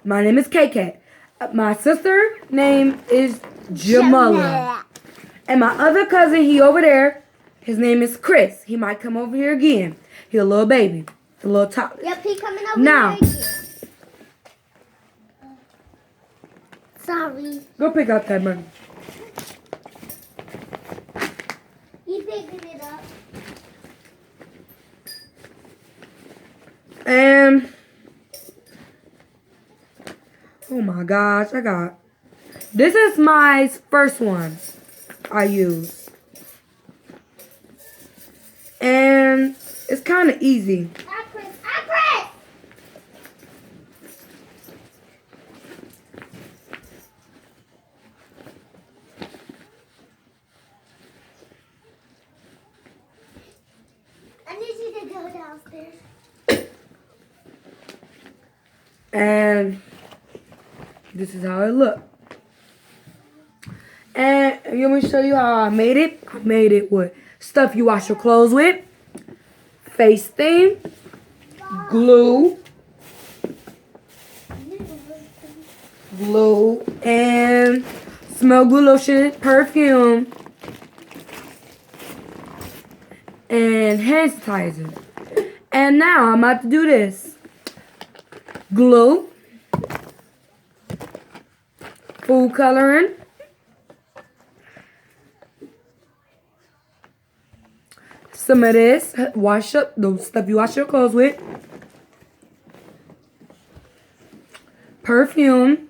My name is KK. My sister name is Jamala. And my other cousin, he over there, his name is Chris. He might come over here again. He a little baby. A little toddler. Yep, he coming over now, here again. Sorry. Go pick up that money. He picking it up. And oh my gosh, this is my first one I use. And it's kind of easy. I need you to go downstairs. And this is how it looked. And let me show you how I made it. I made it with stuff you wash your clothes with, face thing, glue, and smell good lotion, perfume, and hand sanitizer. And now I'm about to do this. Glue, food coloring, some of this, wash up the stuff you wash your clothes with, perfume.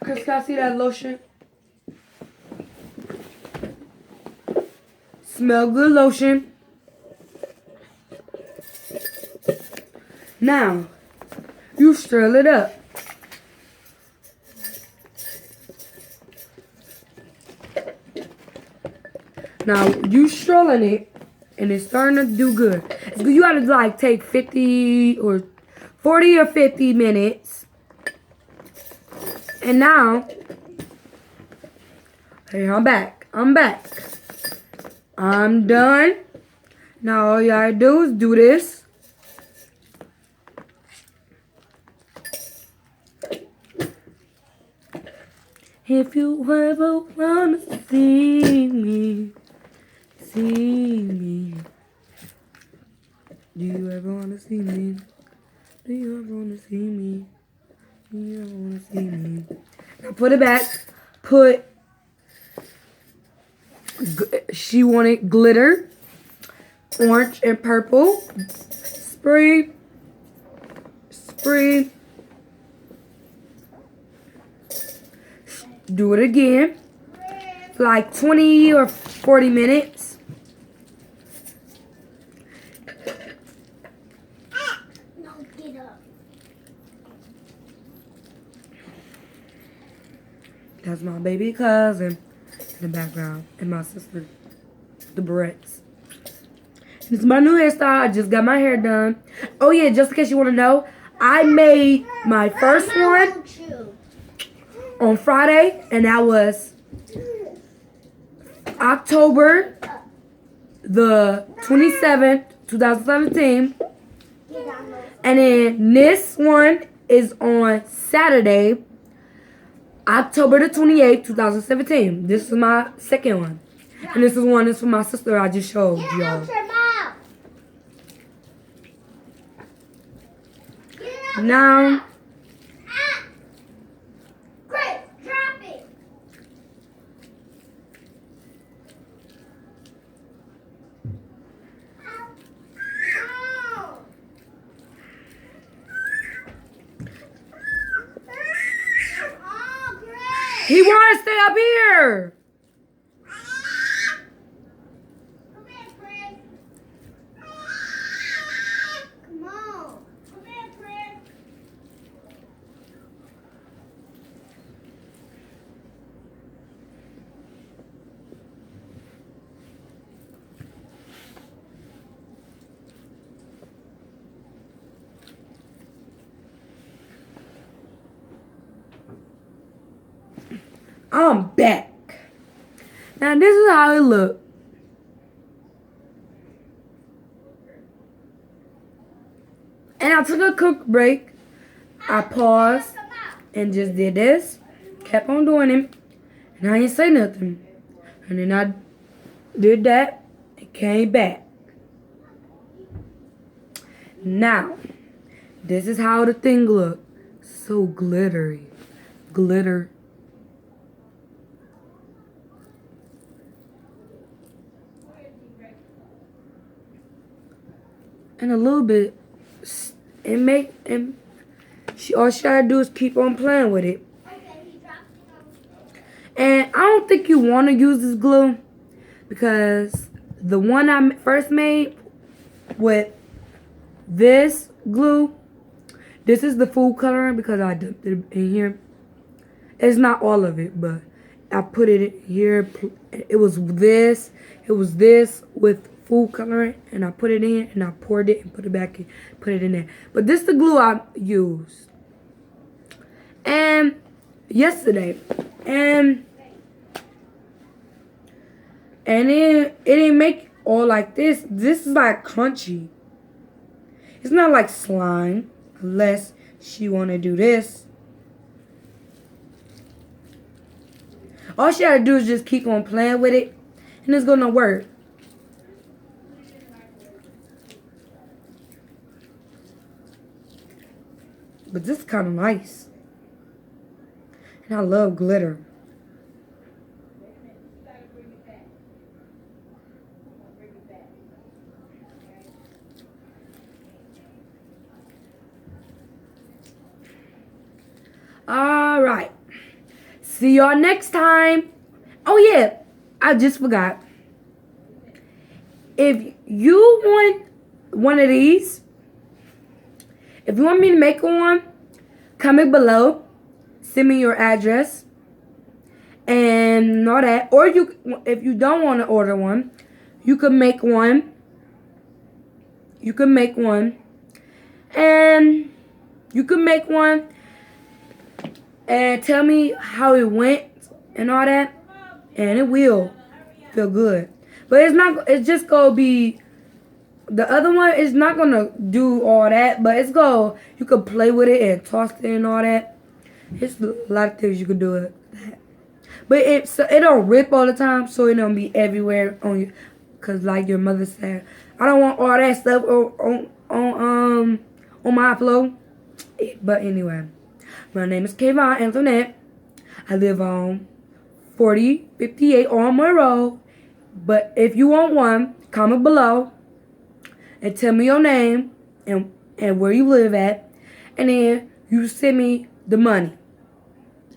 Chris, can I see that lotion? Smell good lotion. Now, you stir it up. Now, you strolling it, and it's starting to do good. You gotta like take 40 or 50 minutes. And now, hey, I'm back. I'm done. Now all you gotta do is do this. If you ever wanna see me. Do you ever wanna see me? Do you ever wanna see me? Do you ever wanna see me? Now put it back. She wanted glitter, orange and purple. Spray. Do it again for like 20 or 40 minutes. No, get up. That's my baby cousin in the background, and my sister, the Barrettes. This is my new hairstyle. I just got my hair done. Oh yeah, just in case you want to know, I made my first one on Friday, and that was October the 27th, 2017. And then this one is on Saturday, October the 28th, 2017. This is my second one. And this is one that's for my sister I just showed y'all. Now, Chris, drop it. he wants to stay up here. Come here, Chris. Come on. Come here, Chris. I'm back. Now this is how it look. And I took a quick break. I paused and just did this. Kept on doing it. And I didn't say nothing. And then I did that and came back. Now, this is how the thing looked. So glittery. Glitter. And a little bit, all she gotta do is keep on playing with it. And I don't think you want to use this glue because the one I first made with this glue, this is the food coloring because I dumped it in here. It's not all of it, but I put it in here. It was this with food coloring, and I put it in and I poured it and put it back in, put it in there. But this is the glue I used. And yesterday, and it didn't make all like this. This is like crunchy. It's not like slime, unless she wanna do this. All she gotta do is just keep on playing with it, and it's gonna work. But this is kind of nice. And I love glitter. Alright. See y'all next time. Oh yeah, I just forgot. If you want one of these, if you want me to make one, comment below. Send me your address and all that. Or if you don't want to order one, you can make one. You can make one. And you can make one and tell me how it went and all that. And it will feel good. But it's just gonna be, the other one is not gonna do all that, but you can play with it and toss it and all that. It's a lot of things you can do with that. But it don't rip all the time, so it don't be everywhere on you. Cause like your mother said, I don't want all that stuff on my flow. But anyway, my name is Kayvon Antoinette. I live on 4058 Almond Road. But if you want one, comment below and tell me your name and where you live at, and then you send me the money.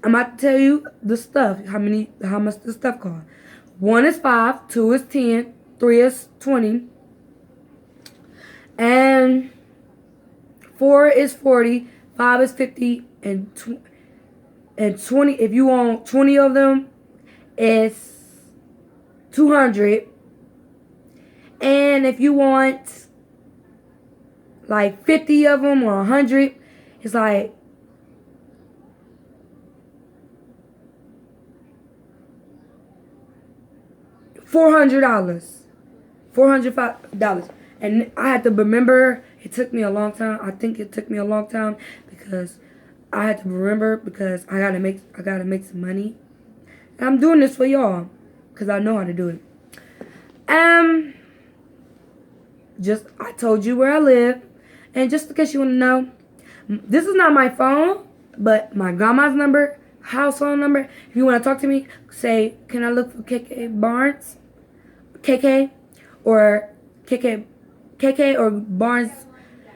I'm about to tell you the stuff, how much the stuff cost. 1 is 5, 2 is 10, 3 is 20, and 4 is 40, 5 is 50, and 20. If you want 20 of them, it's 200. And if you want like 50 of them or 100, it's like $400. $405. And I had to remember, it took me a long time. I think it took me a long time because I had to remember because I gotta make some money. And I'm doing this for y'all because I know how to do it. I told you where I live, and just in case you want to know, this is not my phone, but my grandma's number, house phone number. If you want to talk to me, say, can I look for KK Barnes, KK, or KK or Barnes,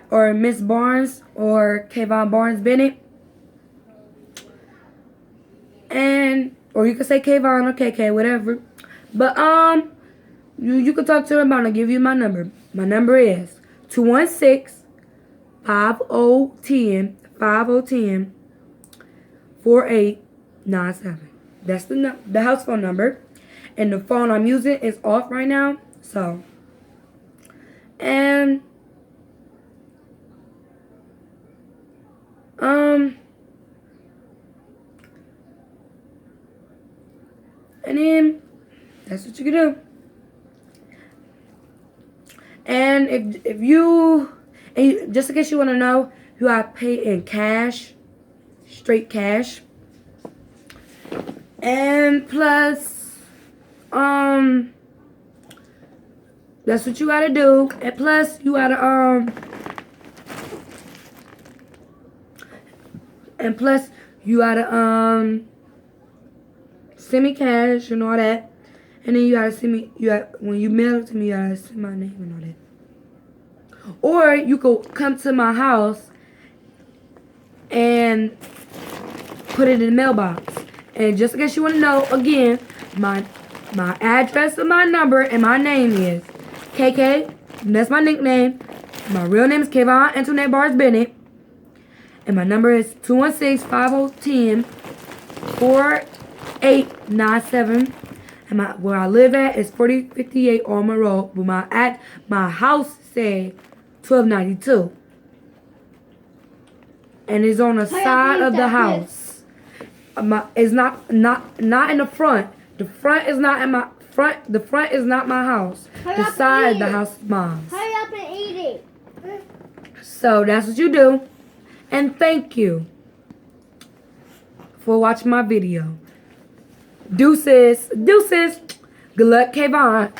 or Miss Barnes, or Kayvon Barnes Bennett, or you can say Kayvon or KK, whatever. But you can talk to her about it. I'll give you my number. My number is 216-5010 4897. That's the house phone number. And the phone I'm using is off right now. So, and then that's what you can do. And if And just in case you want to know, you gotta pay in cash, straight cash. And plus, that's what you gotta do. And plus, you gotta send me cash and all that. And then you gotta send me, when you mail it to me, you gotta send my name and all that. Or you could come to my house and put it in the mailbox. And just in case you want to know, again, my address and my number and my name is KK. That's my nickname. My real name is Kayvon Antoinette Bars Bennett. And my number is 216-5010-4897. And where I live at is 4058 Alma Road. But my house said 1292. And it's on the side of the house. It's not in the front. The front is not in my front. The front is not my house. The side of the house is mine. Hurry up and eat it. So that's what you do. And thank you for watching my video. Deuces. Good luck, Kayvon.